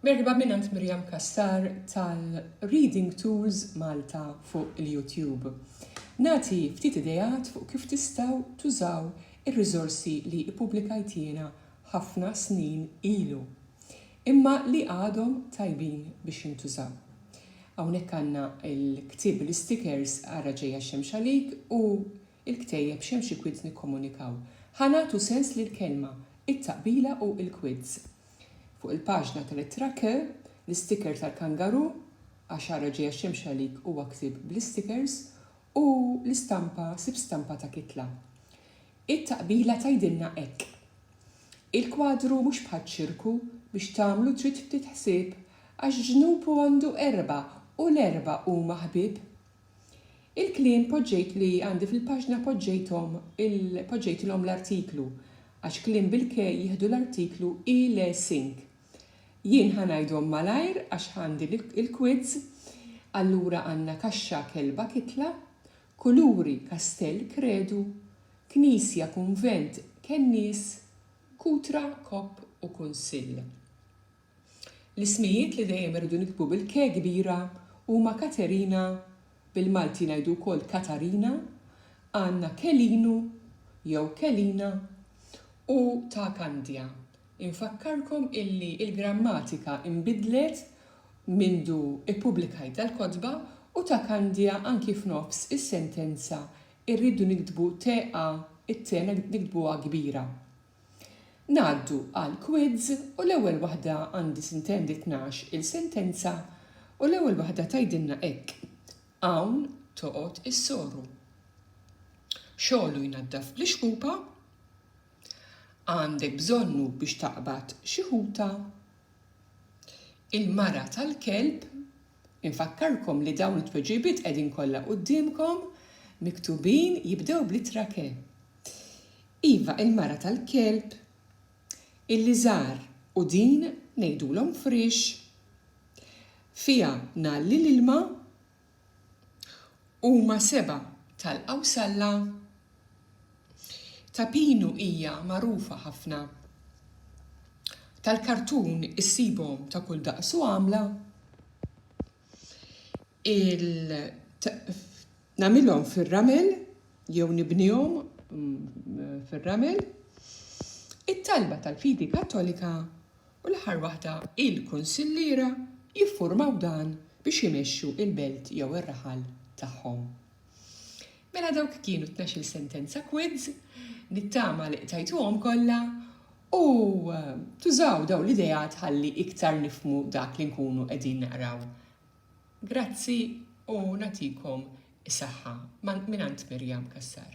Merħba minnant Mirjam Kassar tal-Reading Tools Malta fuq il-YouTube. Nati ftit idejat fuq kif tistaw tużaw ir-riżorsi li ippubblikajt jiena ħafna snin ilu, imma li għadhom tajbin biex jintużaw. Hawnhekk għandna il-ktieb l-stickers għara ġejja xemx għalik u il-ktejjeb xemx quiz nikkomunikaw. Ħanatu sens li l-kelma, it-taqbila u il-quiz. Fuq il-paġna tal-ittra K, l-sticker tal-kangaru, għax għara ġejja xemx għalik huwa ktib bl-stickers, u l-istampa sib stampa ta' kitla. It-taqbila tajdilna hekk. Il-kwadru mhux bħal ċirku biex tagħmlu trid ftit ħsieb għax ġnupu għandu 4 u l-4 huma ħbieb. Il-kliem poġġejt li għandi fil-paġna poġġejtilhom l-artiklu għax kliem bil-K jieħdu l-artiklu il-sink. Jien ħanajdhom malajr għax għandi il-quiz, allura għandna kaxxa kelba kitla, kuluri kastell kredu, knisja kunvent kennis, kutra kopp u kunsill. L-ismijiet li dejjem irridu nikbu bil-K kbira huma Katerina, bil-Malti ngħidu wkoll Katarina, għandna Kelinu jew Kelina u ta' Kandja. Infakkarkom illi il-grammatika imbidlet mindu ippubblikajt dal-kotba u ta' Kandja anki f'nofs is-sentenza irridu nikdbu teqa it-te nikdbuha kbira. Ngħaddu għal quiz u l-ewwel waħda għandi sintendi 12 il-sentenza u l-ewwel waħda tgħidilna hekk. Hawn toqgħod is-soru. Xogħlu jnaddaf bl-ixkupa, għandek bżonnu biex taqbad xi ħuta. Il-mara tal-kelb, infakkarkom li dawn it-tweġibiet qegħdin kollha qudiemkom miktubin jibdew bl-ittra K. Iva il-mara tal-kelb, illi żar u din ngħidulhom frix, fiha nalli l-ilma, huma 7 tal-qawsalla, ta' Pinu hija magħrufa ħafna. Tal-kartun issibhom ta' kull daqs u għamla. Nagħmilhom fir-ramel jew nibnihom fir-ramel. It-talba tal-Fidi Kattolika u l-aħħar waħda il-Kunsilliera jiffurmaw dan biex imexxu il-belt jew ir-raħal tagħhom. Mela dawk kienu 12 sentenza quiz, nittama li qtajtuhom kollha u tużaw daw l-idejat ħalli iktar nifmu dak li nkunu qegħdin naqraw. Grazzi u nagħtikom is-saħħa minant Mirjam Kassar.